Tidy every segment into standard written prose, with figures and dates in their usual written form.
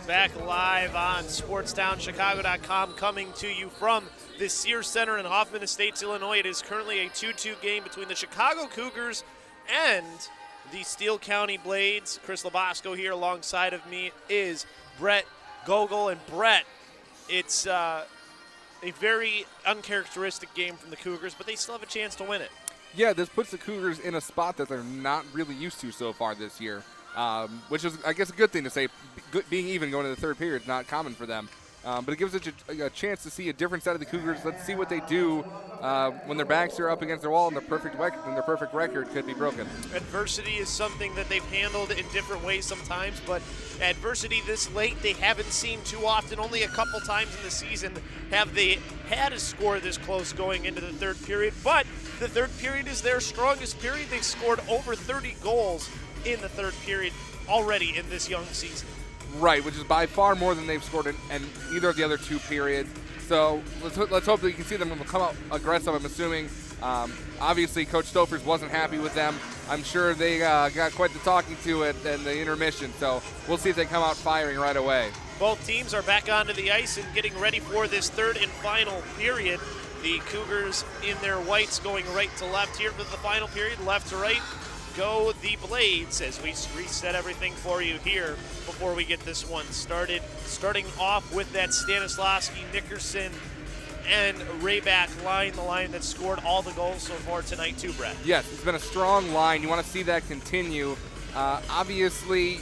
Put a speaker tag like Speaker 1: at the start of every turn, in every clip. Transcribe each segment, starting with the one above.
Speaker 1: Back live on SportsTownChicago.com, coming to you from the Sears Center in Hoffman Estates, Illinois. It is currently a 2-2 game between the Chicago Cougars and the Steele County Blades. Chris Labasco here alongside of me is Brett Gogol. And Brett, it's a very uncharacteristic game from the Cougars, but they still have a chance to win it.
Speaker 2: Yeah, this puts the Cougars in a spot that they're not really used to so far this year. Which is, I guess, a good thing to say. Being even going to the third period is not common for them. But it gives us a chance to see a different side of the Cougars. Let's see what they do when their backs are up against their wall and their perfect record could be broken.
Speaker 1: Adversity is something that they've handled in different ways sometimes, but adversity this late they haven't seen too often. Only a couple times in the season have they had a score this close going into the third period, but the third period is their strongest period. They've scored over 30 goals in the third period already in this young season.
Speaker 2: Right, which is by far more than they've scored in either of the other two periods. So let's hope that you can see them come out aggressive. I'm assuming, obviously, Coach Stofers wasn't happy with them. I'm sure they got quite the talking to it in the intermission. So we'll see if they come out firing right away.
Speaker 1: Both teams are back onto the ice and getting ready for this third and final period. The Cougars in their whites going right to left here for the final period, left to right. Go the Blades as we reset everything for you here before we get this one started. Starting off with that Stanislavski, Nickerson, and Rayback line, the line that scored all the goals so far tonight too, Brett.
Speaker 2: Yes, it's been a strong line. You want to see that continue. Obviously,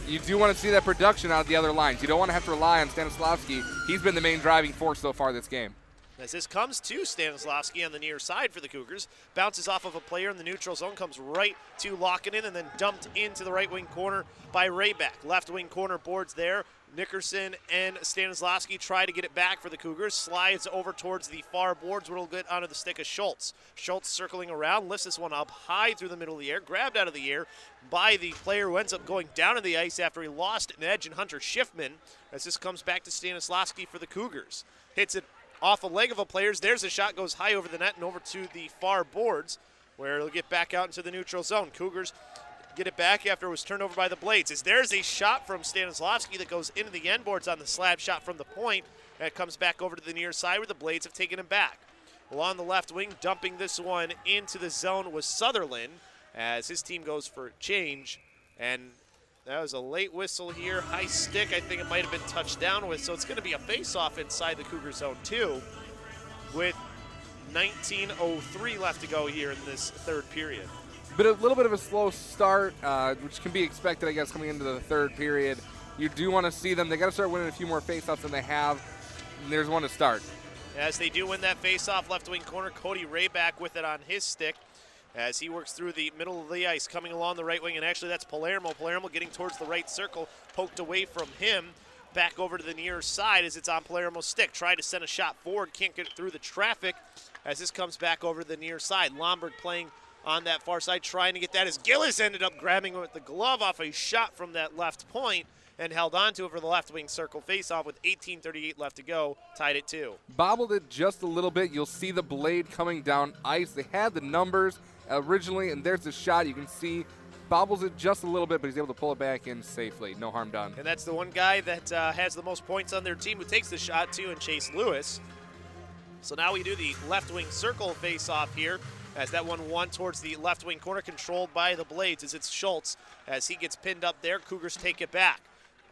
Speaker 2: you do want to see that production out of the other lines. You don't want to have to rely on Stanislavski. He's been the main driving force so far this game.
Speaker 1: As this comes to Stanislavski on the near side for the Cougars, bounces off of a player in the neutral zone, comes right to Lockinen, and then dumped into the right wing corner by Rayback. Left wing corner boards there. Nickerson and Stanislavski try to get it back for the Cougars. Slides over towards the far boards, where it'll get onto the stick of Schultz. Schultz circling around, lifts this one up high through the middle of the air, grabbed out of the air by the player who ends up going down in the ice after he lost an edge in Hunter Schiffman. As this comes back to Stanislavski for the Cougars. Hits it off a leg of a player's. There's a shot, goes high over the net and over to the far boards, where it'll get back out into the neutral zone. Cougars get it back after it was turned over by the Blades. As there's a shot from Stanislavski that goes into the end boards on the slab shot from the point. That comes back over to the near side where the Blades have taken him back. Along the left wing, dumping this one into the zone was Sutherland as his team goes for change. And that was a late whistle here. High stick, I think it might have been touched down with. So it's going to be a face-off inside the Cougar zone, too, with 19:03 left to go here in this third period.
Speaker 2: But a little bit of a slow start, which can be expected, I guess, coming into the third period. You do want to see them. They got to start winning a few more face-offs than they have. And there's one to start.
Speaker 1: As they do win that face-off, left wing corner, Cody Rayback with it on his stick. As he works through the middle of the ice, coming along the right wing, and actually that's Palermo. Palermo getting towards the right circle, poked away from him. Back over to the near side as it's on Palermo's stick. Tried to send a shot forward, can't get it through the traffic as this comes back over to the near side. Lombard playing on that far side, trying to get that as Gillis ended up grabbing with the glove off a shot from that left point and held on to it for the left wing circle face-off with 18:38 left to go, tied at 2.
Speaker 2: Bobbled it just a little bit. You'll see the Blade coming down ice. They had the numbers originally, and there's the shot. You can see bobbles it just a little bit, but he's able to pull it back in safely. No harm done.
Speaker 1: And that's the one guy that has the most points on their team who takes the shot, too, and Chase Lewis. So now we do the left wing circle face-off here as that one won towards the left wing corner, controlled by the Blades as it's Schultz. As he gets pinned up there, Cougars take it back.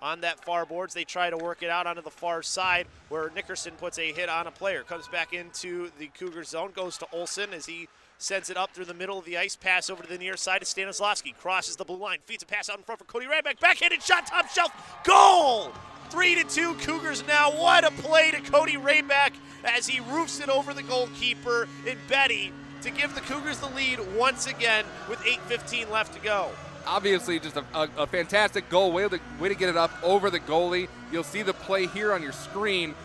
Speaker 1: On that far boards, they try to work it out onto the far side where Nickerson puts a hit on a player. Comes back into the Cougar zone, goes to Olsen as he sends it up through the middle of the ice. Pass over to the near side to Stanislavski. Crosses the blue line, feeds a pass out in front for Cody Rayback. Backhanded shot, top shelf, goal! 3-2 Cougars now. What a play to Cody Rayback as he roofs it over the goalkeeper in Betty to give the Cougars the lead once again with 8:15 left to go.
Speaker 2: Obviously, just a fantastic goal. Way to get it up over the goalie. You'll see the play here on your screen.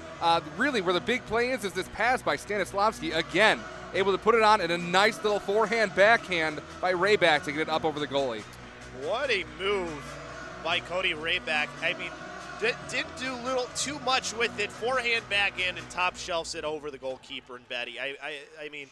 Speaker 2: Really, where the big play is this pass by Stanislavski. Again, able to put it on and a nice little forehand backhand by Rayback to get it up over the goalie.
Speaker 1: What a move by Cody Rayback. I mean, Didn't do little too much with it. Forehand backhand and top shelves it over the goalkeeper and Betty. I mean,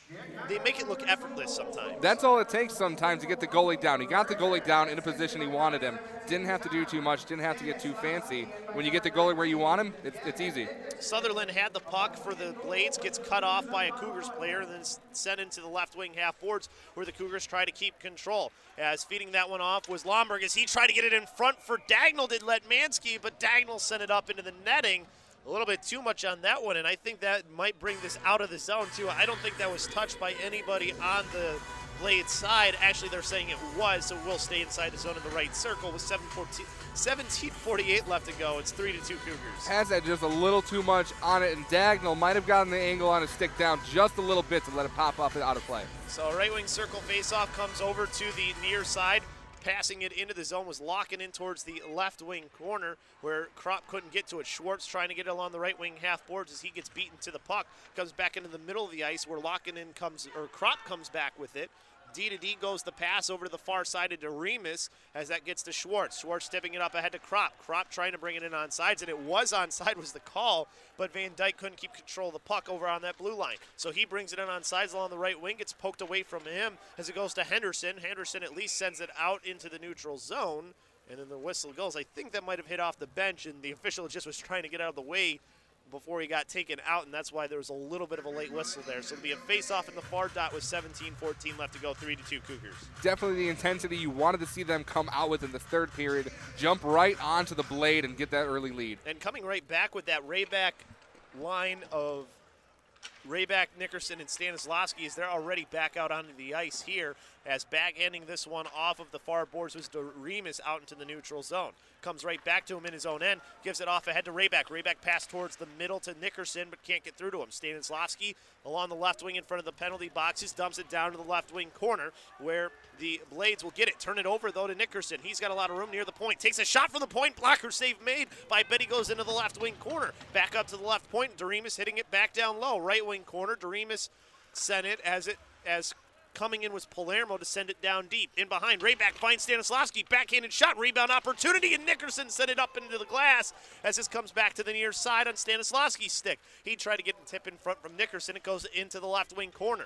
Speaker 1: they make it look effortless sometimes.
Speaker 2: That's all it takes sometimes to get the goalie down. He got the goalie down in a position he wanted him. Didn't have to do too much, didn't have to get too fancy. When you get the goalie where you want him, it's easy.
Speaker 1: Sutherland had the puck for the Blades, gets cut off by a Cougars player, and then sent into the left wing half boards where the Cougars try to keep control. As feeding that one off was Lomberg as he tried to get it in front for Dagnall, did Letmansky, but Dagnall sent it up into the netting. A little bit too much on that one, and I think that might bring this out of the zone too. I don't think that was touched by anybody on the Blades side. Actually, they're saying it was, so we'll stay inside the zone in the right circle with 17:48 left to go. It's 3-2 Cougars.
Speaker 2: Has that just a little too much on it, and Dagnall might have gotten the angle on his stick down just a little bit to let it pop up and out of play.
Speaker 1: So right wing circle faceoff comes over to the near side. Passing it into the zone was locking in towards the left wing corner where Kropp couldn't get to it. Schwartz trying to get it along the right wing half boards as he gets beaten to the puck. Comes back into the middle of the ice where Kropp comes back with it. D-to-D goes the pass over to the far side to Remus as that gets to Schwartz. Schwartz tipping it up ahead to Kropp. Kropp trying to bring it in on sides, and it was onside was the call, but Van Dyke couldn't keep control of the puck over on that blue line. So he brings it in on sides along the right wing, gets poked away from him as it goes to Henderson. Henderson at least sends it out into the neutral zone, and then the whistle goes. I think that might have hit off the bench, and the official just was trying to get out of the way before he got taken out, and that's why there was a little bit of a late whistle there. So it'll be a face-off in the far dot with 17:14 left to go, 3-2 Cougars.
Speaker 2: Definitely the intensity you wanted to see them come out with in the third period, jump right onto the blade and get that early lead.
Speaker 1: And coming right back with that Rayback line of Rayback, Nickerson, and Stanislavski as they're already back out onto the ice here as backhanding this one off of the far boards was Remus out into the neutral zone. Comes right back to him in his own end, gives it off ahead to Rayback. Rayback pass towards the middle to Nickerson, but can't get through to him. Stanislavski along the left wing in front of the penalty boxes, dumps it down to the left wing corner where the Blades will get it. Turn it over, though, to Nickerson. He's got a lot of room near the point. Takes a shot from the point. Blocker save made by Betty goes into the left wing corner. Back up to the left point. Doremus hitting it back down low. Right wing corner. Doremus sent it as coming in was Palermo to send it down deep. In behind, Rayback finds Stanislavski. Backhanded shot, rebound opportunity, and Nickerson sent it up into the glass as this comes back to the near side on Stanislavski's stick. He tried to get a tip in front from Nickerson. It goes into the left wing corner.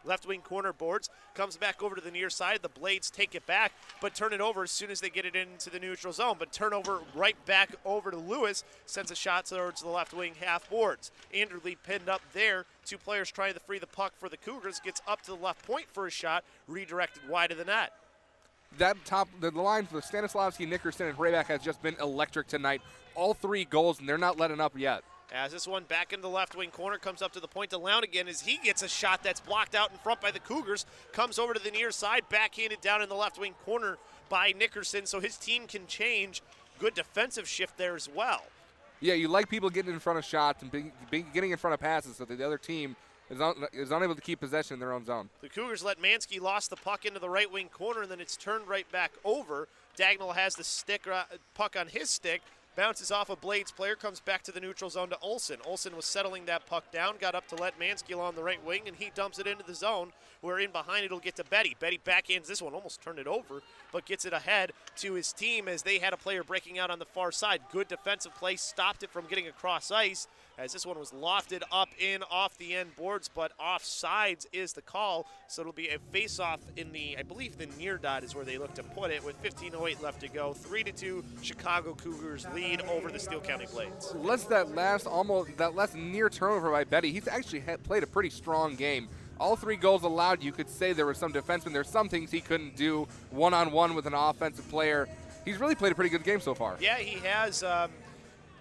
Speaker 1: Left wing corner boards, comes back over to the near side. The Blades take it back, but turn it over as soon as they get it into the neutral zone. But turnover right back over to Lewis, sends a shot towards the left wing half boards. Anderley pinned up there. Two players trying to free the puck for the Cougars. Gets up to the left point for a shot, redirected wide of the net.
Speaker 2: The line for Stanislavski, Nickerson, and Rayback has just been electric tonight. All three goals, and they're not letting up yet.
Speaker 1: As this one back into the left wing corner comes up to the point to Lounigan as he gets a shot that's blocked out in front by the Cougars. Comes over to the near side, backhanded down in the left wing corner by Nickerson, so his team can change. Good defensive shift there as well.
Speaker 2: Yeah, you like people getting in front of shots and getting in front of passes so that the other team is unable to keep possession in their own zone.
Speaker 1: The Cougars let Mansky lost the puck into the right wing corner, and then it's turned right back over. Dagnall has the puck on his stick. Bounces off a Blades player, comes back to the neutral zone to Olsen. Olsen was settling that puck down, got up to let Mansky along the right wing, and he dumps it into the zone, where in behind it'll get to Betty. Betty backhands this one, almost turned it over, but gets it ahead to his team as they had a player breaking out on the far side. Good defensive play, stopped it from getting across ice, as this one was lofted up in off the end boards, but offsides is the call, so it'll be a face-off in the, I believe the near dot is where they look to put it, with 15:08 left to go. 3-2 Chicago Cougars lead over the Steele County Blades.
Speaker 2: That last near turnover by Betty, he's actually played a pretty strong game. All three goals allowed. You could say there were some defensemen. There's some things he couldn't do one-on-one with an offensive player. He's really played a pretty good game so far.
Speaker 1: Yeah, he has.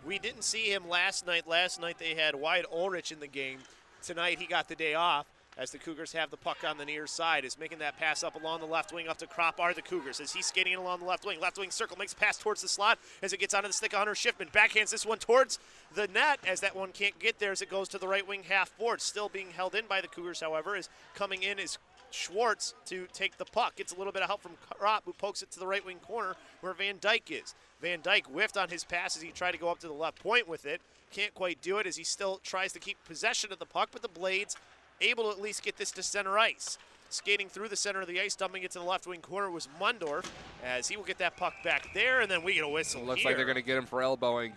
Speaker 1: We didn't see him last night. Last night they had Wyatt Ulrich in the game. Tonight he got the day off as the Cougars have the puck on the near side. Is making that pass up along the left wing up to Kropp are the Cougars as he's skating along the left wing. Left wing circle makes a pass towards the slot as it gets onto the stick of Hunter Schiffman. Backhands this one towards the net as that one can't get there as it goes to the right wing half board. Still being held in by the Cougars, however, is coming in is Schwartz to take the puck. Gets a little bit of help from Kropp, who pokes it to the right wing corner where Van Dyke is. Van Dyke whiffed on his pass as he tried to go up to the left point with it. Can't quite do it as he still tries to keep possession of the puck, but the Blades able to at least get this to center ice. skating through the center of the ice, dumping it to the left wing corner was Mundorf, as he will get that puck back there, and then we get a whistle.
Speaker 2: Looks
Speaker 1: here.
Speaker 2: like they're going to get him for elbowing.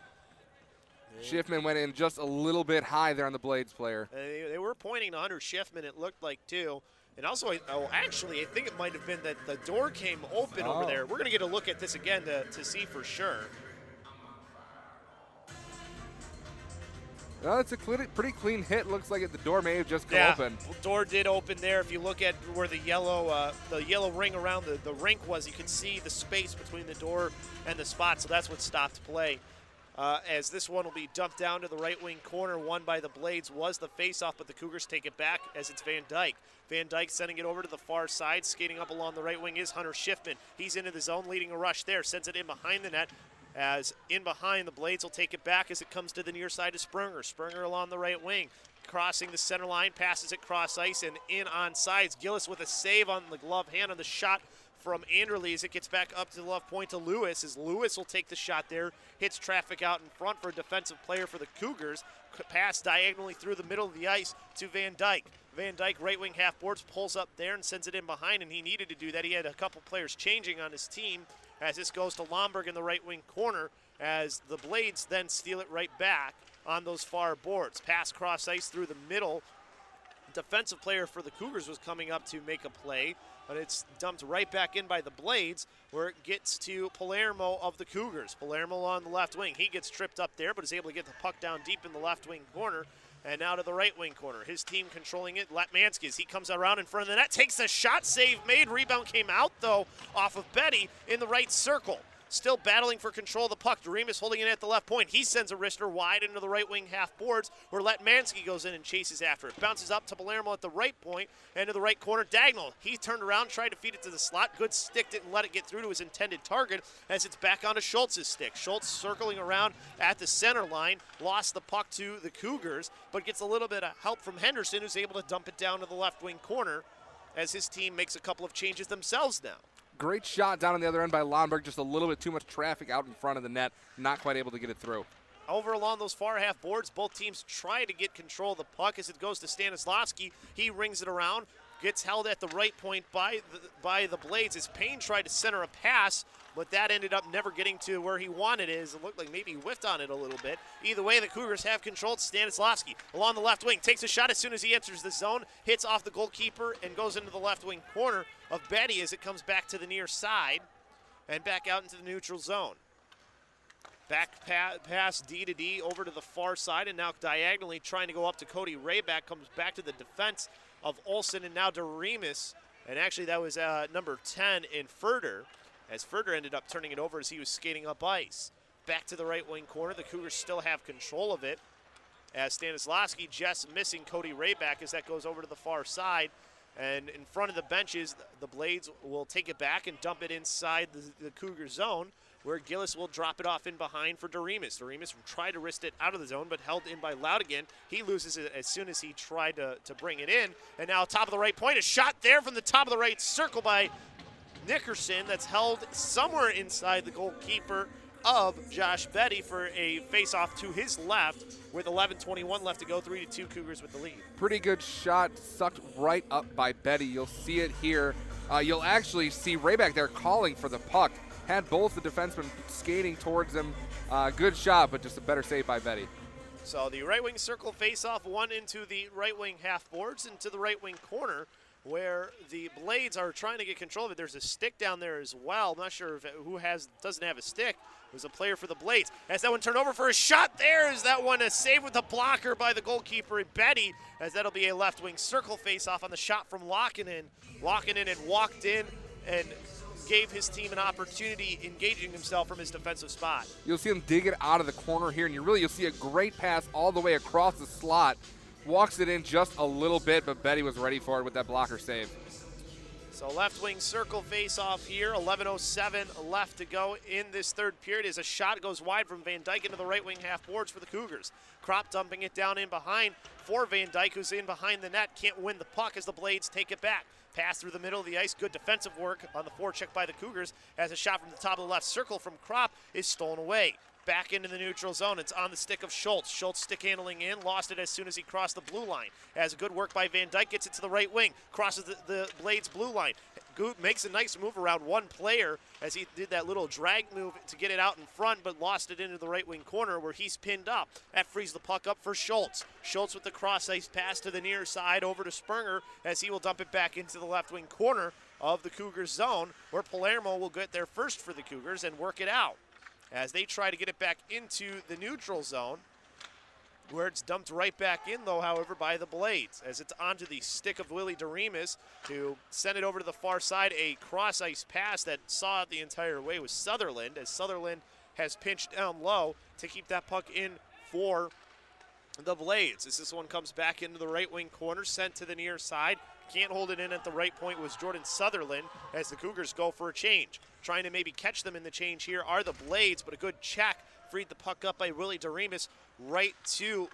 Speaker 2: Schiffman went in just a little bit high there on the Blades player.
Speaker 1: They were pointing to Hunter Schiffman, it looked like, too. And also, actually, I think it might have been that the door came open over there. We're going to get a look at this again to see for sure.
Speaker 2: Well, it's a pretty clean hit. Looks like the door may have just come open.
Speaker 1: The door did open there. If you look at where the yellow ring around the rink was, you can see the space between the door and the spot, so that's what stopped play. As this one will be dumped down to the right wing corner, won by the Blades, was the faceoff, but the Cougars take it back as it's Van Dyke. Van Dyke sending it over to the far side, skating up along the right wing is Hunter Schiffman. He's into the zone, leading a rush there, sends it in behind the net. As in behind, the Blades will take it back as it comes to the near side of Sprunger. Sprunger along the right wing, crossing the center line, passes it cross ice and in on sides. Gillis with a save on the glove hand on the shot from Anderle as it gets back up to the left point to Lewis, as Lewis will take the shot there, hits traffic out in front for a defensive player for the Cougars. Pass diagonally through the middle of the ice to Van Dyke. Van Dyke, right wing half boards, pulls up there and sends it in behind, and he needed to do that. He had a couple players changing on his team as this goes to Lomberg in the right wing corner, as the Blades then steal it right back on those far boards. Pass cross ice through the middle. Defensive player for the Cougars was coming up to make a play, but it's dumped right back in by the Blades, where it gets to Palermo of the Cougars. Palermo on the left wing. He gets tripped up there, but is able to get the puck down deep in the left wing corner, and now to the right wing corner. His team controlling it. Latmansky, as he comes around in front of the net, takes a shot, save made. Rebound came out, though, off of Betty in the right circle. Still battling for control of the puck. Doremus holding it at the left point. He sends a wrister wide into the right wing half boards, where Latmansky goes in and chases after it. Bounces up to Palermo at the right point and to the right corner. Dagnall, he turned around, tried to feed it to the slot. Good stick, didn't let it get through to his intended target as it's back onto Schultz's stick. Schultz circling around at the center line. Lost the puck to the Cougars, but gets a little bit of help from Henderson, who's able to dump it down to the left wing corner as his team makes a couple of changes themselves now.
Speaker 2: Great shot down on the other end by Lomberg. Just a little bit too much traffic out in front of the net. Not quite able to get it through.
Speaker 1: Over along those far half boards, both teams try to get control of the puck as it goes to Stanislavski. He rings it around, gets held at the right point by the Blades as Payne tried to center a pass, but that ended up never getting to where he wanted it. It looked like maybe he whiffed on it a little bit. Either way, the Cougars have control. Stanislavski along the left wing takes a shot as soon as he enters the zone, hits off the goalkeeper and goes into the left wing corner of Betty as it comes back to the near side and back out into the neutral zone. Back pass D to D over to the far side, and now diagonally trying to go up to Cody Rayback, comes back to the defense of Olsen and now Doremus. And actually that was number 10 in Furter, as Furter ended up turning it over as he was skating up ice. Back to the right wing corner. The Cougars still have control of it, as Stanislavski just missing Cody Rayback as that goes over to the far side. And in front of the benches, the Blades will take it back and dump it inside the Cougar zone, where Gillis will drop it off in behind for Doremus. Doremus tried to wrist it out of the zone, but held in by Loudigan. He loses it as soon as he tried to bring it in. And now top of the right point, a shot there from the top of the right circle by Nickerson that's held somewhere inside the goalkeeper of Josh Betty for a face-off to his left with 11:21 left to go. 3-2 Cougars with the lead.
Speaker 2: Pretty good shot, sucked right up by Betty. You'll see it here. You'll actually see Rayback there calling for the puck. Had both the defensemen skating towards him. Good shot, but just a better save by Betty.
Speaker 1: So the right wing circle face-off, one into the right wing half boards into the right wing corner, where the Blades are trying to get control of it. There's a stick down there as well. I'm not sure if who doesn't have a stick. It was a player for the Blades. As that one turned over for a shot there, is that one a save with a blocker by the goalkeeper Betty, as that'll be a left wing circle face off on the shot from Lockinen. Lockinen had walked in and gave his team an opportunity engaging himself from his defensive spot.
Speaker 2: You'll see him dig it out of the corner here, and you'll see a great pass all the way across the slot. Walks it in just a little bit, but Betty was ready for it with that blocker save.
Speaker 1: So left wing circle face off here. 11:07 left to go in this third period as a shot goes wide from Van Dyke into the right wing half boards for the Cougars. Krop dumping it down in behind for Van Dyke, who's in behind the net. Can't win the puck as the Blades take it back. Pass through the middle of the ice. Good defensive work on the forecheck by the Cougars as a shot from the top of the left circle from Krop is stolen away. back into the neutral zone. It's on the stick of Schultz. Schultz stick handling in, lost it as soon as he crossed the blue line. As good work by Van Dyke, gets it to the right wing, crosses the Blades blue line. Makes a nice move around one player as he did that little drag move to get it out in front, but lost it into the right wing corner where he's pinned up. That frees the puck up for Schultz. Schultz with the cross-ice pass to the near side over to Springer as he will dump it back into the left wing corner of the Cougars zone, where Palermo will get there first for the Cougars and work it out as they try to get it back into the neutral zone, where it's dumped right back in, though, however, by the Blades, as it's onto the stick of Willie DeRemus to send it over to the far side. A cross-ice pass that saw it the entire way was Sutherland, as Sutherland has pinched down low to keep that puck in for the Blades. As this one comes back into the right wing corner, sent to the near side. Can't hold it in at the right point was Jordan Sutherland as the Cougars go for a change. Trying to maybe catch them in the change here are the Blades, but a good check freed the puck up by Willie DeRemus right to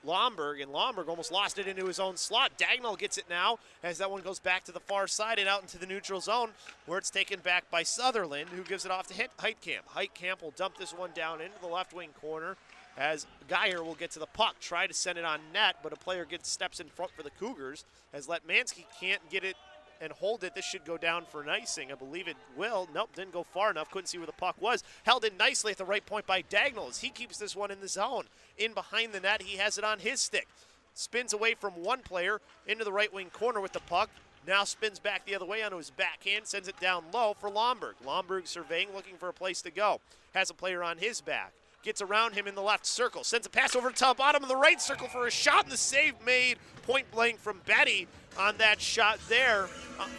Speaker 1: Lomberg, and Lomberg almost lost it into his own slot. Dagnall gets it now as that one goes back to the far side and out into the neutral zone, where it's taken back by Sutherland, who gives it off to Heitkamp. Heitkamp will dump this one down into the left wing corner as Geyer will get to the puck, try to send it on net, but a player steps in front for the Cougars as Letmansky can't get it and hold it. This should go down for an icing. I believe it will. Nope, didn't go far enough. Couldn't see where the puck was. Held in nicely at the right point by Dagnall as he keeps this one in the zone. In behind the net, he has it on his stick. Spins away from one player into the right wing corner with the puck. Now spins back the other way onto his backhand, sends it down low for Lomberg. Lomberg surveying, looking for a place to go. Has a player on his back. Gets around him in the left circle. Sends a pass over to the bottom of the right circle for a shot, and the save made point blank from Betty on that shot there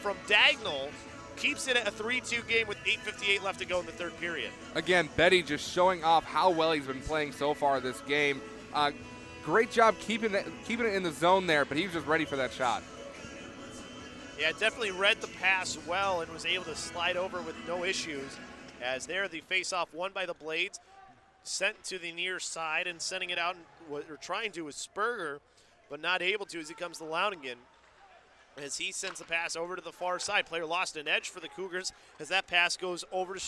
Speaker 1: from Dagnall. Keeps it at a 3-2 game with 8:58 left to go in the third period.
Speaker 2: Again, Betty just showing off how well he's been playing so far this game. Great job keeping it in the zone there, but he was just ready for that shot.
Speaker 1: Yeah, definitely read the pass well and was able to slide over with no issues. As there, the face-off won by the Blades. Sent to the near side and sending it out, or trying to, with Sperger, but not able to as he comes to Loudingen. As he sends the pass over to the far side. Player lost an edge for the Cougars as that pass goes over to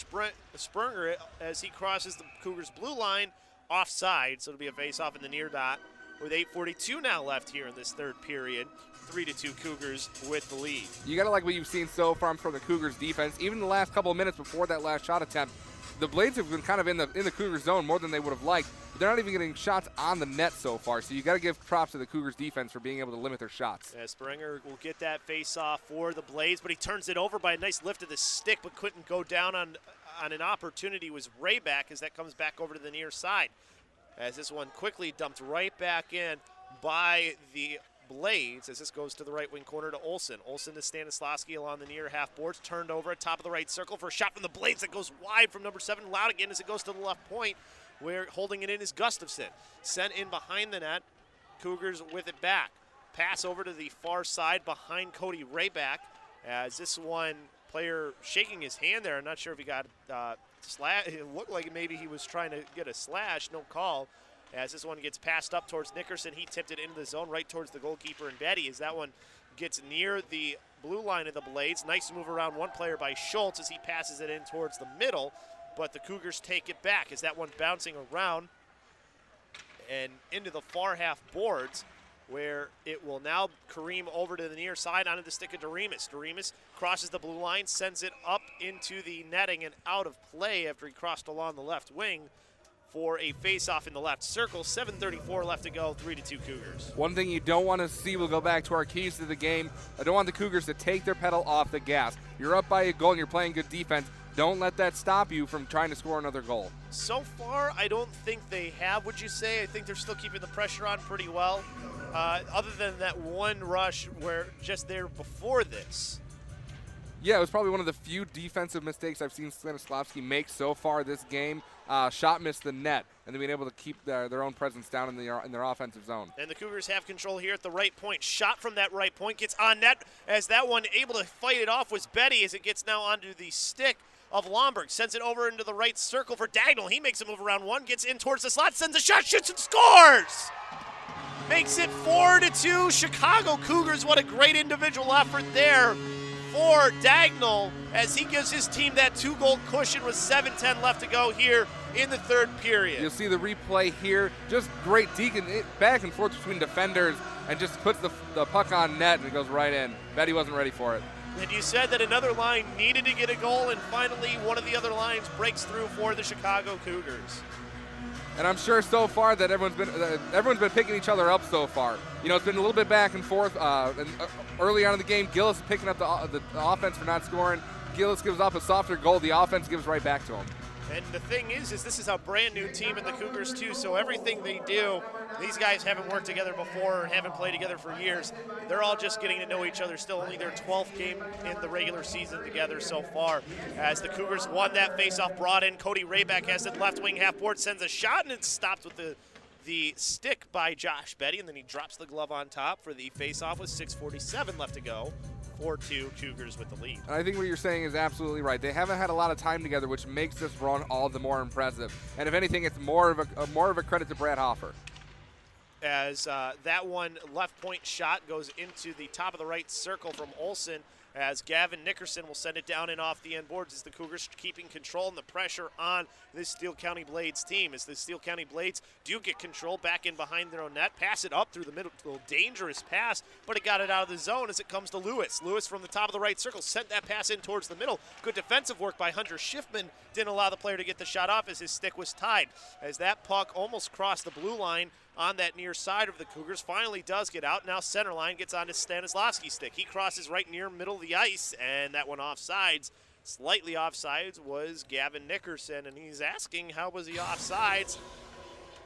Speaker 1: Springer as he crosses the Cougars' blue line offside. So it'll be a face-off in the near dot with 8:42 now left here in this third period. 3-2 Cougars with the lead.
Speaker 2: You got to like what you've seen so far from the Cougars' defense. Even the last couple of minutes before that last shot attempt, the Blades have been kind of in the Cougars zone more than they would have liked. They're not even getting shots on the net so far, so you got to give props to the Cougars defense for being able to limit their shots.
Speaker 1: Yeah, Springer will get that face-off for the Blades, but he turns it over by a nice lift of the stick, but couldn't go down on an opportunity. Was Rayback as that comes back over to the near side. As this one quickly dumped right back in by the Blades as this goes to the right wing corner to Olsen. Olsen to Stanislawski along the near half boards, turned over at top of the right circle for a shot from the Blades that goes wide from number 7, Loudingen, as it goes to the left point, where holding it in is Gustafson. Sent in behind the net, Cougars with it back. Pass over to the far side behind Cody Rayback as this one player shaking his hand there. I'm not sure if he got slash. It looked like maybe he was trying to get a slash, no call. As this one gets passed up towards Nickerson, he tipped it into the zone right towards the goalkeeper and Betty as that one gets near the blue line of the Blades. Nice move around one player by Schultz as he passes it in towards the middle, but the Cougars take it back as that one bouncing around and into the far half boards, where it will now careen over to the near side onto the stick of DeRemus. DeRemus crosses the blue line, sends it up into the netting and out of play after he crossed along the left wing for a face-off in the left circle. 7:34 left to go, 3-2 Cougars.
Speaker 2: One thing you don't want to see, we'll go back to our keys to the game. I don't want the Cougars to take their pedal off the gas. You're up by a goal and you're playing good defense. Don't let that stop you from trying to score another goal.
Speaker 1: So far, I don't think they have, would you say? I think they're still keeping the pressure on pretty well. Other than that one rush where just there before this.
Speaker 2: Yeah, it was probably one of the few defensive mistakes I've seen Stanislavski make so far this game. Shot missed the net, and they've been able to keep their own presence down in their offensive zone.
Speaker 1: And the Cougars have control here at the right point. Shot from that right point gets on net as that one able to fight it off was Betty as it gets now onto the stick of Lomberg. Sends it over into the right circle for Dagnall. He makes a move around one, gets in towards the slot, sends a shot, shoots and scores! Makes it 4-2 Chicago Cougars. What a great individual effort there for Dagnall as he gives his team that 2-goal cushion with 7:10 left to go here in the third period.
Speaker 2: You'll see the replay here. Just great deacon back and forth between defenders and just puts the puck on net and it goes right in. Bet he wasn't ready for it.
Speaker 1: And you said that another line needed to get a goal, and finally one of the other lines breaks through for the Chicago Cougars.
Speaker 2: And I'm sure so far that everyone's been picking each other up so far. You know, it's been a little bit back and forth. Early on in the game, Gillis picking up the offense for not scoring. Gillis gives up a softer goal. The offense gives right back to him.
Speaker 1: And the thing is this is a brand new team in the Cougars too, so everything they do, these guys haven't worked together before and haven't played together for years. They're all just getting to know each other. Still only their 12th game in the regular season together so far. As the Cougars won that faceoff, brought in Cody Rayback, has it left wing half board, sends a shot, and it's stopped with the stick by Josh Betty, and then he drops the glove on top for the faceoff with 6:47 left to go. 4-2 Cougars with the lead.
Speaker 2: And I think what you're saying is absolutely right. They haven't had a lot of time together, which makes this run all the more impressive. And if anything, it's more of a credit to Brad Hoffer.
Speaker 1: As that one left point shot goes into the top of the right circle from Olsen, as Gavin Nickerson will send it down and off the end boards as the Cougars keeping control and the pressure on this Steele County Blades team. As the Steele County Blades do get control back in behind their own net, pass it up through the middle, a little dangerous pass, but it got it out of the zone as it comes to Lewis. Lewis from the top of the right circle sent that pass in towards the middle. Good defensive work by Hunter Schiffman. Didn't allow the player to get the shot off as his stick was tied. As that puck almost crossed the blue line on that near side of the Cougars, finally does get out. Now center line gets onto Stanislavski's stick. He crosses right near middle of the ice, and that one offsides. Slightly offsides was Gavin Nickerson, and he's asking how was he offsides.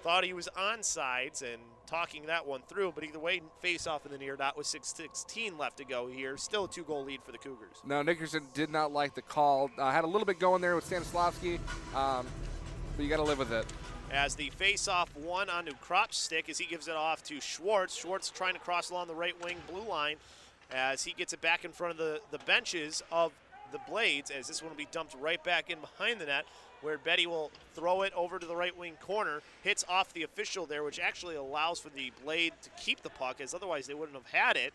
Speaker 1: Thought he was onsides and talking that one through, but either way, face off in the near dot with 6:16 left to go here. Still a 2-goal lead for the Cougars.
Speaker 2: No, Nickerson did not like the call. Had a little bit going there with Stanislavski, but you got to live with it.
Speaker 1: As the face-off one onto Kropp's stick as he gives it off to Schwartz. Schwartz trying to cross along the right wing blue line as he gets it back in front of the benches of the Blades, as this one will be dumped right back in behind the net, where Betty will throw it over to the right wing corner, hits off the official there, which actually allows for the Blade to keep the puck, as otherwise they wouldn't have had it.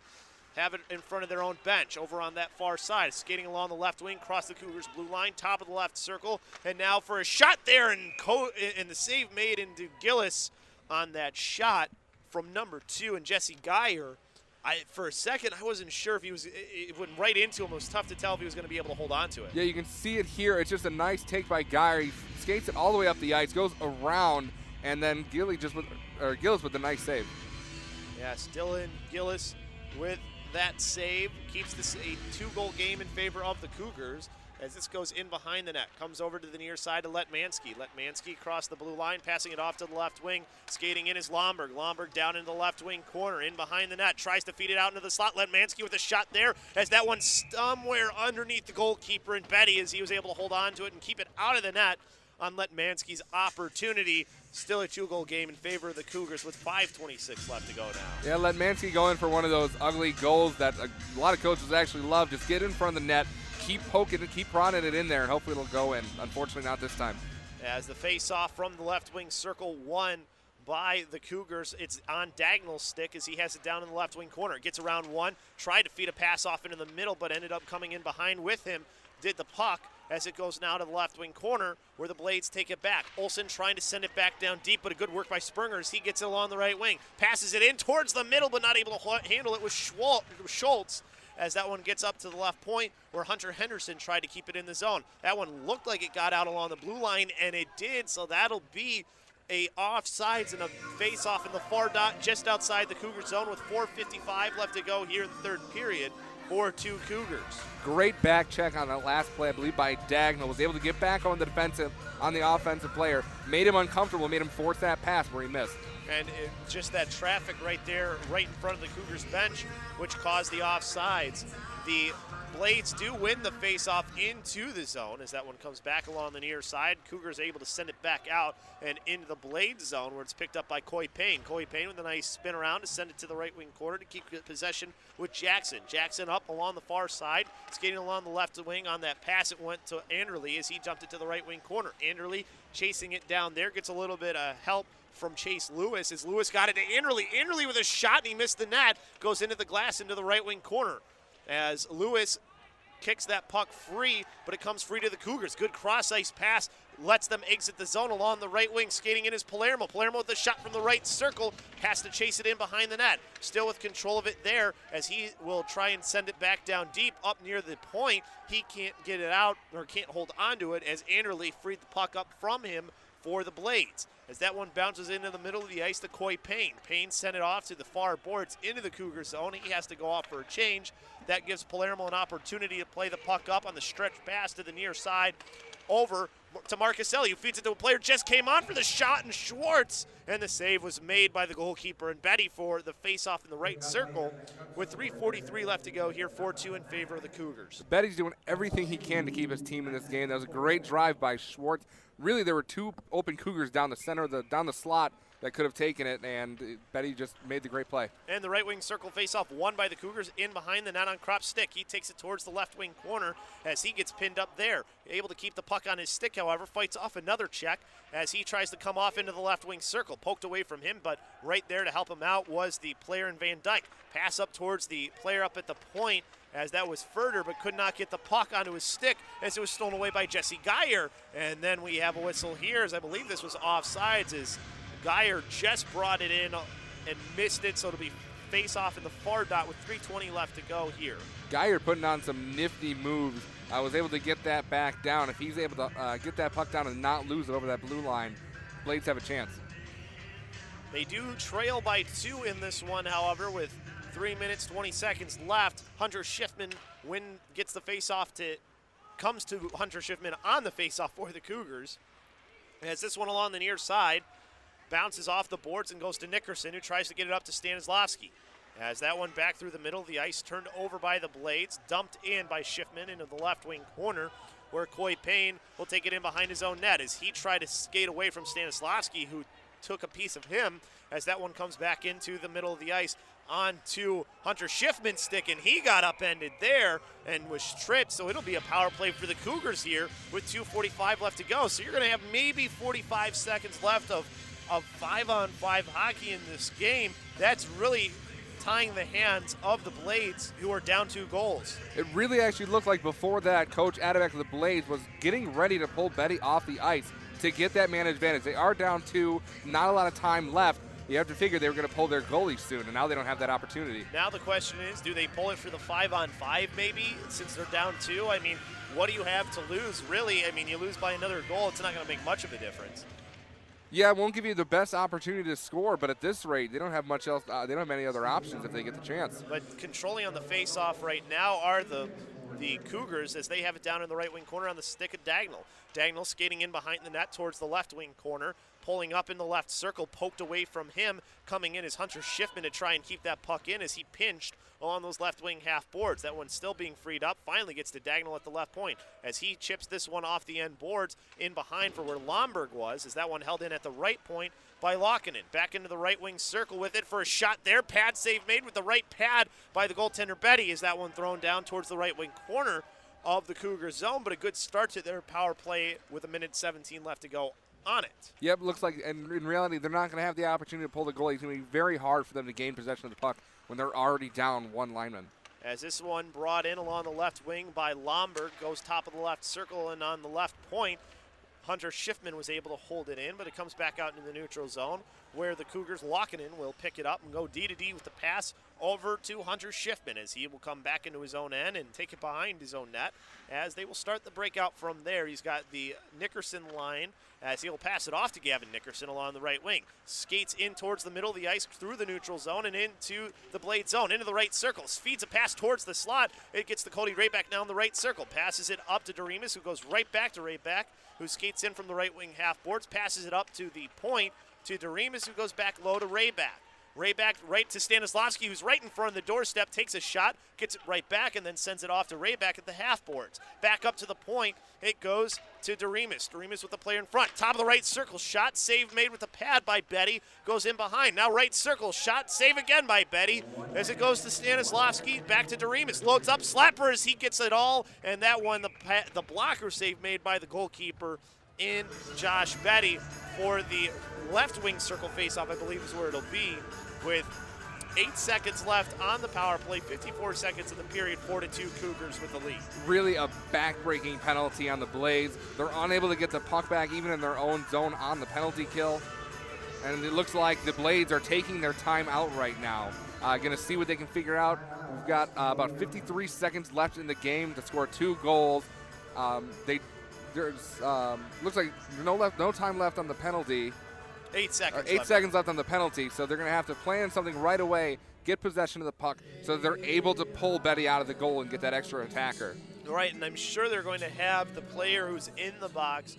Speaker 1: Have it in front of their own bench over on that far side. Skating along the left wing, cross the Cougars blue line, top of the left circle, and now for a shot there, and the save made into Gillis on that shot from number 2, and Jesse Geyer. For a second, I wasn't sure if it went right into him. It was tough to tell if he was going to be able to hold on to it.
Speaker 2: Yeah, you can see it here. It's just a nice take by Geyer. He skates it all the way up the ice, goes around, and then Gillis with a nice save.
Speaker 1: Yeah, still in Gillis with that save. Keeps this a 2-goal game in favor of the Cougars as this goes in behind the net. Comes over to the near side to Letmansky. Letmansky across the blue line, passing it off to the left wing. Skating in is Lomberg. Lomberg down into the left wing corner, in behind the net. Tries to feed it out into the slot. Letmansky with a shot there as that one somewhere underneath the goalkeeper and Betty as he was able to hold on to it and keep it out of the net on Letmansky's opportunity. Still a 2-goal game in favor of the Cougars with 5:26 left to go now.
Speaker 2: Yeah, Letmansky going for one of those ugly goals that a lot of coaches actually love. Just get in front of the net, keep poking it, keep prodding it in there, and hopefully it'll go in. Unfortunately, not this time.
Speaker 1: As the face-off from the left wing circle won by the Cougars, it's on Dagnall's stick as he has it down in the left wing corner. Gets around one, tried to feed a pass off into the middle, but ended up coming in behind with him. Did the puck as it goes now to the left wing corner where the Blades take it back. Olsen trying to send it back down deep, but a good work by Sprunger as he gets it along the right wing. Passes it in towards the middle, but not able to handle it with Schultz as that one gets up to the left point where Hunter Henderson tried to keep it in the zone. That one looked like it got out along the blue line, and it did, so that'll be a offsides and a face-off in the far dot just outside the Cougar zone with 4:55 left to go here in the third period. 4-2 Cougars.
Speaker 2: Great back check on that last play, I believe, by Dagnall. Was able to get back on the offensive player. Made him uncomfortable, made him force that pass where he missed.
Speaker 1: And just that traffic right there, right in front of the Cougars bench, which caused the offsides. The Blades do win the face-off into the zone as that one comes back along the near side. Cougars able to send it back out and into the Blades zone where it's picked up by Coy Payne. Coy Payne with a nice spin around to send it to the right wing corner to keep possession with Jackson. Jackson up along the far side, skating along the left wing on that pass. It went to Anderle as he jumped it to the right wing corner. Anderle chasing it down there, gets a little bit of help from Chase Lewis as Lewis got it to Anderle. Anderle with a shot and he missed the net, goes into the glass into the right wing corner. As Lewis kicks that puck free, but it comes free to the Cougars. Good cross-ice pass, lets them exit the zone along the right wing. Skating in is Palermo. Palermo with the shot from the right circle, has to chase it in behind the net. Still with control of it there, as he will try and send it back down deep up near the point. He can't get it out, or can't hold onto it, as Anderle freed the puck up from him for the Blades. As that one bounces into the middle of the ice to Coy Payne. Payne sent it off to the far boards into the Cougar zone. He has to go off for a change. That gives Palermo an opportunity to play the puck up on the stretch pass to the near side over to Marcuselli, who feeds it to a player, just came on for the shot, and Schwartz, and the save was made by the goalkeeper and Betty for the face-off in the right circle. With 3:43 left to go here, 4-2 in favor of the Cougars.
Speaker 2: Betty's doing everything he can to keep his team in this game. That was a great drive by Schwartz. Really, there were two open Cougars down the center, down the slot that could have taken it, and Betty just made the great play.
Speaker 1: And the right wing circle face-off won by the Cougars in behind the net on Kropp's stick. He takes it towards the left wing corner as he gets pinned up there. Able to keep the puck on his stick, however, fights off another check as he tries to come off into the left wing circle. Poked away from him, but right there to help him out was the player in Van Dyke. Pass up towards the player up at the point, as that was Furter, but could not get the puck onto his stick as it was stolen away by Jesse Geyer. And then we have a whistle here, as I believe this was offsides, as Geyer just brought it in and missed it, so it'll be face-off in the far dot with 3:20 left to go here.
Speaker 2: Geyer putting on some nifty moves. I was able to get that back down. If he's able to get that puck down and not lose it over that blue line, Blades have a chance.
Speaker 1: They do trail by 2 in this one, however, with 3 minutes, 20 seconds left. Hunter Schiffman gets the face-off comes to Hunter Schiffman on the face-off for the Cougars. As this one along the near side bounces off the boards and goes to Nickerson, who tries to get it up to Stanislavski. As that one back through the middle of the ice, turned over by the Blades, dumped in by Schiffman into the left wing corner, where Coy Payne will take it in behind his own net as he tried to skate away from Stanislavski, who took a piece of him, as that one comes back into the middle of the ice onto Hunter Schiffman's stick, and he got upended there and was tripped, so it'll be a power play for the Cougars here with 2:45 left to go. So you're going to have maybe 45 seconds left of 5-on-5 hockey in this game. That's really tying the hands of the Blades, who are down 2 goals.
Speaker 2: It really actually looked like before that, Coach Adabek of the Blades was getting ready to pull Betty off the ice to get that man advantage. They are down 2, not a lot of time left. You have to figure they were going to pull their goalie soon, and now they don't have that opportunity.
Speaker 1: Now the question is, do they pull it for the 5-on-5 maybe, since they're down 2? I mean, what do you have to lose, really? I mean, you lose by another goal, it's not going to make much of a difference.
Speaker 2: Yeah, it won't give you the best opportunity to score, but at this rate, they don't have much else. They don't have any other options if they get the chance.
Speaker 1: But controlling on the face-off right now are the Cougars, as they have it down in the right wing corner on the stick of Dagnall. Dagnall skating in behind the net towards the left wing corner, pulling up in the left circle, poked away from him. Coming in is Hunter Schiffman to try and keep that puck in as he pinched along those left wing half boards. That one's still being freed up. Finally gets to Dagnall at the left point as he chips this one off the end boards in behind for where Lomberg was, as that one held in at the right point by Lokkonen. Back into the right wing circle with it for a shot there. Pad save made with the right pad by the goaltender Betty, as that one thrown down towards the right wing corner of the Cougar zone, but a good start to their power play with 1:17 left to go on it.
Speaker 2: Yep, looks like, and in reality, they're not going to have the opportunity to pull the goalie. It's going to be very hard for them to gain possession of the puck when they're already down 1 lineman.
Speaker 1: As this one brought in along the left wing by Lomberg, goes top of the left circle, and on the left point, Hunter Schiffman was able to hold it in, but it comes back out into the neutral zone, where the Cougars Lokkonen will pick it up and go D-to-D with the pass over to Hunter Schiffman, as he will come back into his own end and take it behind his own net, as they will start the breakout from there. He's got the Nickerson line, as he'll pass it off to Gavin Nickerson along the right wing. Skates in towards the middle of the ice through the neutral zone and into the Blade zone, into the right circle. Feeds a pass towards the slot. It gets to Cody Rayback now in the right circle. Passes it up to Doremus, who goes right back to Rayback, who skates in from the right wing half boards. Passes it up to the point to Doremus, who goes back low to Rayback. Rayback right to Stanislavski, who's right in front of the doorstep, takes a shot, gets it right back, and then sends it off to Rayback at the half boards. Back up to the point, it goes to Doremus. Doremus with the player in front. Top of the right circle, shot, save made with the pad by Betty, goes in behind. Now right circle, shot, save again by Betty, as it goes to Stanislavski, back to Doremus. Loads up, slapper as he gets it all, and that one, the blocker save made by the goalkeeper in Josh Betty for the left wing circle faceoff, I believe is where it'll be, with 8 seconds left on the power play, 54 seconds in the period, 4-2 Cougars with the lead.
Speaker 2: Really a back-breaking penalty on the Blades. They're unable to get the puck back even in their own zone on the penalty kill. And it looks like the Blades are taking their time out right now. Going to see what they can figure out. We've got about 53 seconds left in the game to score 2 goals. There's looks like no time left on the penalty.
Speaker 1: 8 seconds.
Speaker 2: 8 seconds left on the penalty, so they're going to have to plan something right away, get possession of the puck, so they're able to pull Betty out of the goal and get that extra attacker.
Speaker 1: Right, and I'm sure they're going to have the player who's in the box.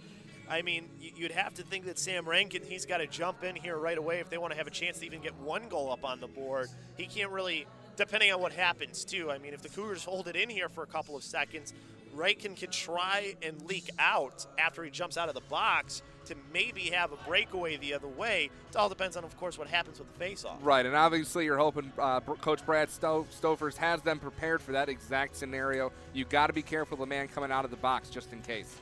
Speaker 1: I mean, you'd have to think that Sam Rankin, he's got to jump in here right away if they want to have a chance to even get 1 goal up on the board. He can't really, depending on what happens, too. I mean, if the Cougars hold it in here for a couple of seconds, Rankin can try and leak out after he jumps out of the box to maybe have a breakaway the other way. It all depends on, of course, what happens with the faceoff.
Speaker 2: Right, and obviously you're hoping Coach Brad Stofers has them prepared for that exact scenario. You got to be careful of the man coming out of the box just in case.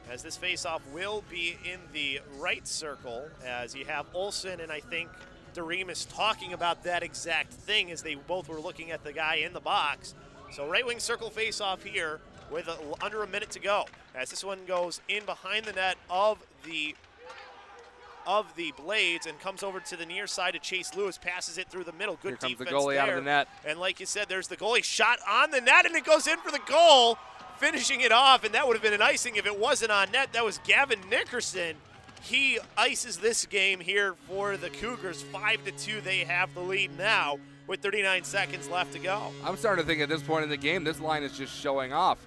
Speaker 1: As this faceoff will be in the right circle, as you have Olsen and I think Dareem is talking about that exact thing as they both were looking at the guy in the box. So right wing circle faceoff here with under a minute to go. As this one goes in behind the net of the Blades and comes over to the near side to Chase Lewis, passes it through the middle. Good
Speaker 2: defense. Here
Speaker 1: defense
Speaker 2: comes the goalie
Speaker 1: there.
Speaker 2: out of the net.
Speaker 1: And like you said, there's the goalie shot on the net, and it goes in for the goal, finishing it off, and that would have been an icing if it wasn't on net. That was Gavin Nickerson. He ices this game here for the Cougars. 5-2, they have the lead now with 39 seconds left to go.
Speaker 2: I'm starting to think at this point in the game, this line is just showing off.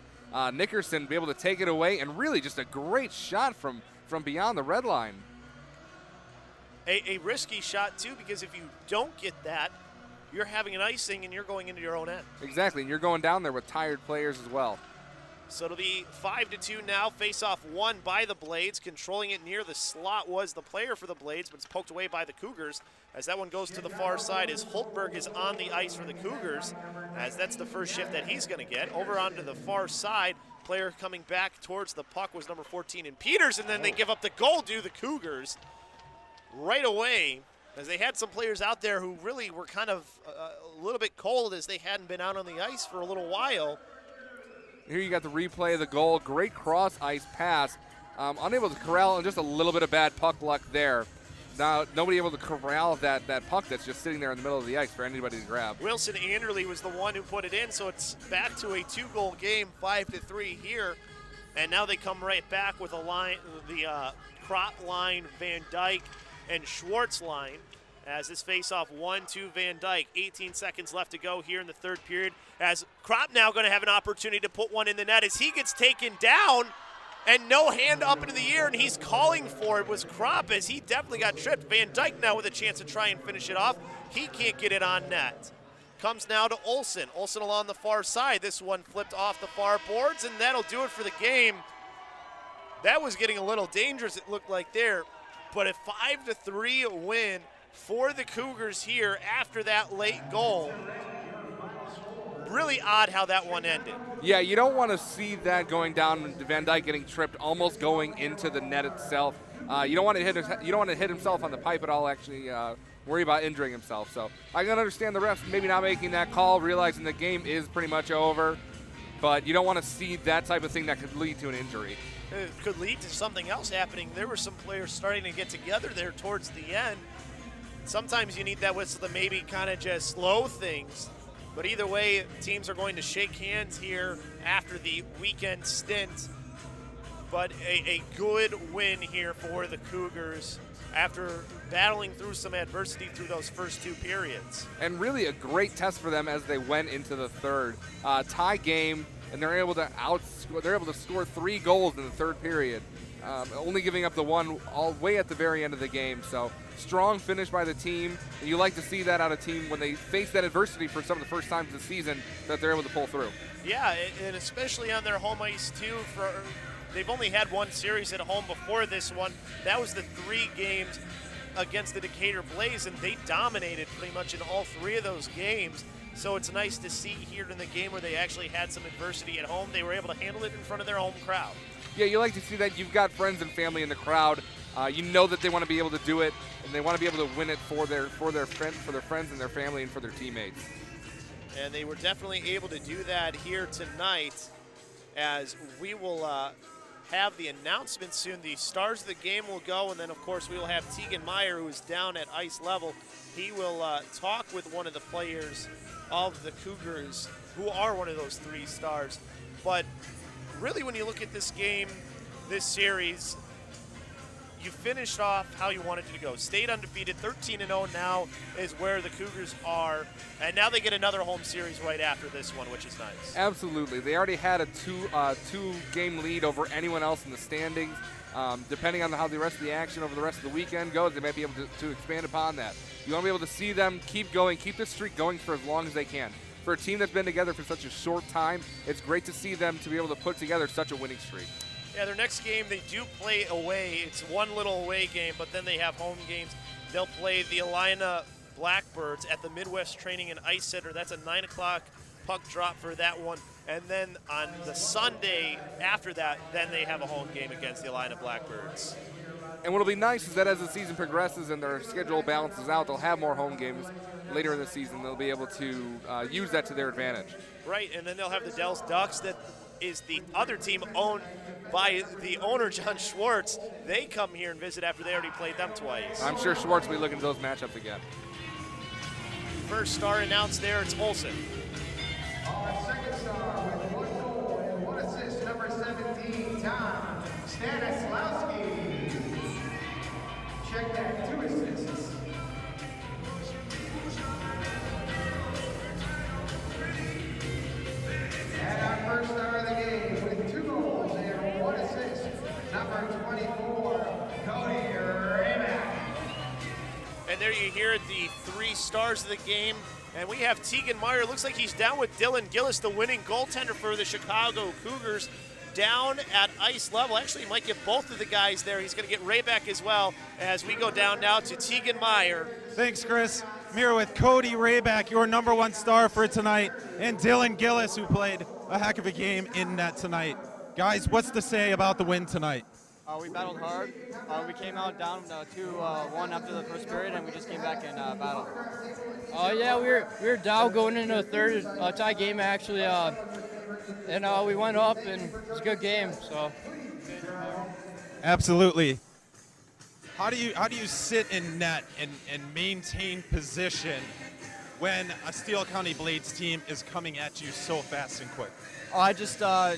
Speaker 2: Nickerson be able to take it away, and really just a great shot from beyond the red line.
Speaker 1: A risky shot, too, because if you don't get that, you're having an icing and you're going into your own end.
Speaker 2: Exactly, and you're going down there with tired players as well.
Speaker 1: So it'll be 5-2 now. Face-off won by the Blades. Controlling it near the slot was the player for the Blades, but it's poked away by the Cougars. As that one goes to the far side, as Holtberg is on the ice for the Cougars, as that's the first shift that he's going to get. Over onto the far side, player coming back towards the puck was number 14 in Peters, and then they give up the goal to the Cougars right away, as they had some players out there who really were kind of a little bit cold as they hadn't been out on the ice for a little while.
Speaker 2: Here you got the replay of the goal. Great cross-ice pass. Unable to corral, and just a little bit of bad puck luck there. Now, nobody able to corral that puck that's just sitting there in the middle of the ice for anybody to grab.
Speaker 1: Wilson Anderley was the one who put it in, so it's back to a 2-goal game, 5-3 here. And now they come right back with a line, the Crop line, Van Dyke, and Schwartz line. As this face-off 1-2 Van Dyke. 18 seconds left to go here in the third period. As Crop now going to have an opportunity to put one in the net as he gets taken down and no hand up into the air, and he's calling for it was Crop as he definitely got tripped. Van Dyke now with a chance to try and finish it off. He can't get it on net. Comes now to Olsen. Olsen along the far side. This one flipped off the far boards, and that'll do it for the game. That was getting a little dangerous, it looked like there. But a 5-3 win for the Cougars here after that late goal. Really odd how that one ended.
Speaker 2: Yeah, you don't want to see that going down. Van Dyke getting tripped, almost going into the net itself. You don't want to hit himself on the pipe at all. Actually, worry about injuring himself. So I can understand the refs maybe not making that call, realizing the game is pretty much over. But you don't want to see that type of thing that could lead to an injury.
Speaker 1: It could lead to something else happening. There were some players starting to get together there towards the end. Sometimes you need that whistle to maybe kind of just slow things. But either way, teams are going to shake hands here after the weekend stint. But a good win here for the Cougars after battling through some adversity through those first 2 periods.
Speaker 2: And really a great test for them as they went into the third. Tie game, and they're able to score 3 goals in the third period. Only giving up the one all way at the very end of the game. So strong finish by the team. And you like to see that out of a team when they face that adversity for some of the first times this season that they're able to pull through.
Speaker 1: Yeah, and especially on their home ice too. They've only had one series at home before this one. That was the 3 games against the Decatur Blaze, and they dominated pretty much in all 3 of those games. So it's nice to see here in the game where they actually had some adversity at home. They were able to handle it in front of their home crowd.
Speaker 2: Yeah, you like to see that. You've got friends and family in the crowd. You know that they want to be able to do it, and they want to be able to win it for their friends and their family and for their teammates.
Speaker 1: And they were definitely able to do that here tonight, as we will have the announcement soon. The stars of the game will go, and then, of course, we will have Tegan Meyer, who is down at ice level. He will talk with one of the players of the Cougars, who are one of those 3 stars. But really, when you look at this game, this series, you finished off how you wanted it to go. Stayed undefeated, 13-0 now is where the Cougars are. And now they get another home series right after this one, which is nice.
Speaker 2: Absolutely. They already had a two-game lead over anyone else in the standings. Depending on how the rest of the action over the rest of the weekend goes, they might be able to expand upon that. You want to be able to see them keep going, keep this streak going for as long as they can. For a team that's been together for such a short time, it's great to see them to be able to put together such a winning streak.
Speaker 1: Yeah, their next game, they do play away. It's one little away game, but then they have home games. They'll play the Alina Blackbirds at the Midwest Training and Ice Center. That's a 9 o'clock puck drop for that one. And then on the Sunday after that, then they have a home game against the Alina Blackbirds.
Speaker 2: And what'll be nice is that as the season progresses and their schedule balances out, they'll have more home games later in the season. They'll be able to use that to their advantage.
Speaker 1: Right, and then they'll have the Dells Ducks, that is the other team owned by the owner, John Schwartz. They come here and visit after they already played them twice.
Speaker 2: I'm sure Schwartz will be looking at those matchups again.
Speaker 1: First star announced there, it's Olsen.
Speaker 3: Our second star with 1 goal and 1 assist, number 17, Tom Stanislawski. Check that, 2 assists. And our first star of the game with 2 goals and 1 assist, number 24, Cody Rayback.
Speaker 1: And there you hear the 3 stars of the game. And we have Tegan Meyer. Looks like he's down with Dylan Gillis, the winning goaltender for the Chicago Cougars, down at ice level. Actually, he might get both of the guys there. He's going to get Rayback as well as we go down now to Tegan Meyer.
Speaker 4: Thanks, Chris. I'm here with Cody Rayback, your number 1 star for tonight, and Dylan Gillis, who played a heck of a game in net tonight. Guys, what's to say about the win tonight?
Speaker 5: We battled hard. We came out down 2-1 after the first period, and we just came back and battled.
Speaker 6: Yeah, we were down going into the third tie game actually, and we went up, and it was a good game. So.
Speaker 4: Absolutely. How do you sit in net and maintain position when a Steele County Blades team is coming at you so fast and quick?
Speaker 5: I just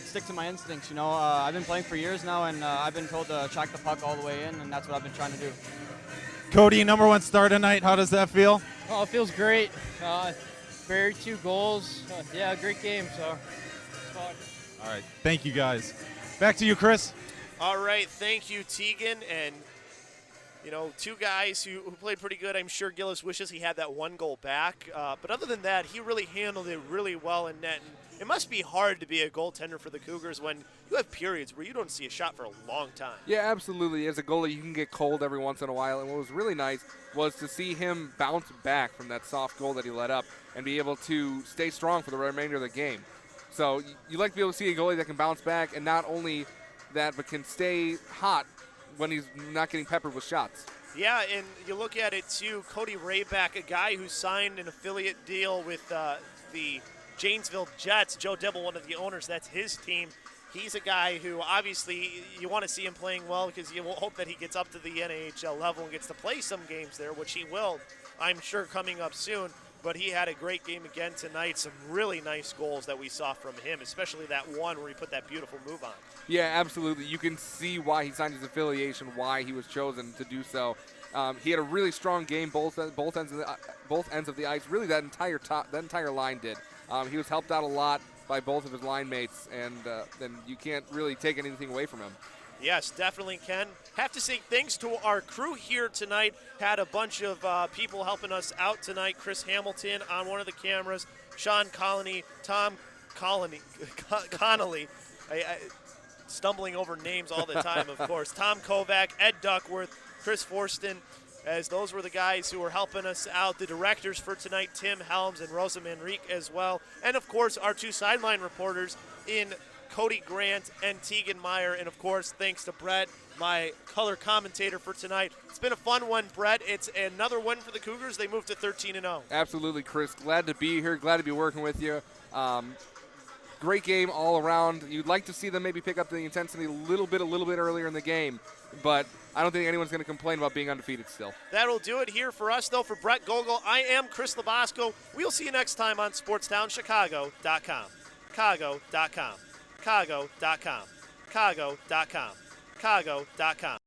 Speaker 5: stick to my instincts. You know, I've been playing for years now, and I've been told to track the puck all the way in, and that's what I've been trying to do.
Speaker 4: Cody, number 1 star tonight. How does that feel?
Speaker 6: Oh, it feels great. Buried 2 goals. Yeah, great game. So it's fun.
Speaker 4: All right. Thank you, guys. Back to you, Chris.
Speaker 1: All right, thank you, Tegan. And, you know, 2 guys who played pretty good. I'm sure Gillis wishes he had that 1 goal back. But other than that, he really handled it really well in net. And it must be hard to be a goaltender for the Cougars when you have periods where you don't see a shot for a long time.
Speaker 2: Yeah, absolutely. As a goalie, you can get cold every once in a while. And what was really nice was to see him bounce back from that soft goal that he let up and be able to stay strong for the remainder of the game. So you like to be able to see a goalie that can bounce back, and not only that, but can stay hot when he's not getting peppered with shots.
Speaker 1: Yeah, and you look at it, too, Cody Rayback, a guy who signed an affiliate deal with the Janesville Jets. Joe Dibble, one of the owners, that's his team. He's a guy who obviously you want to see him playing well, because you will hope that he gets up to the NAHL level and gets to play some games there, which he will, I'm sure, coming up soon. But he had a great game again tonight. Some really nice goals that we saw from him, especially that one where he put that beautiful move on.
Speaker 2: Yeah, absolutely. You can see why he signed his affiliation, why he was chosen to do so. He had a really strong game, both ends of the ice. Really, that entire line did. He was helped out a lot by both of his line mates, and then you can't really take anything away from him.
Speaker 1: Yes, definitely can. Have to say thanks to our crew here tonight. Had a bunch of people helping us out tonight. Chris Hamilton on one of the cameras, Sean Colony, Tom Connolly. Stumbling over names all the time, of course. Tom Kovac, Ed Duckworth, Chris Forston, as those were the guys who were helping us out. The directors for tonight, Tim Helms and Rosa Manrique as well. And, of course, our 2 sideline reporters in Cody Grant and Tegan Meyer. And, of course, thanks to Brett my color commentator for tonight. It's been a fun one, Brett. It's another win for the Cougars. They moved to 13-0.
Speaker 2: Absolutely, Chris. Glad to be here. Glad to be working with you. Great game all around. You'd like to see them maybe pick up the intensity a little bit earlier in the game, but I don't think anyone's going to complain about being undefeated still.
Speaker 1: That'll do it here for us, though. For Brett Gogol, I am Chris Labasco. We'll see you next time on SportsTownChicago.com. Chicago.com. Chicago.com. Chicago.com. Chicago.com.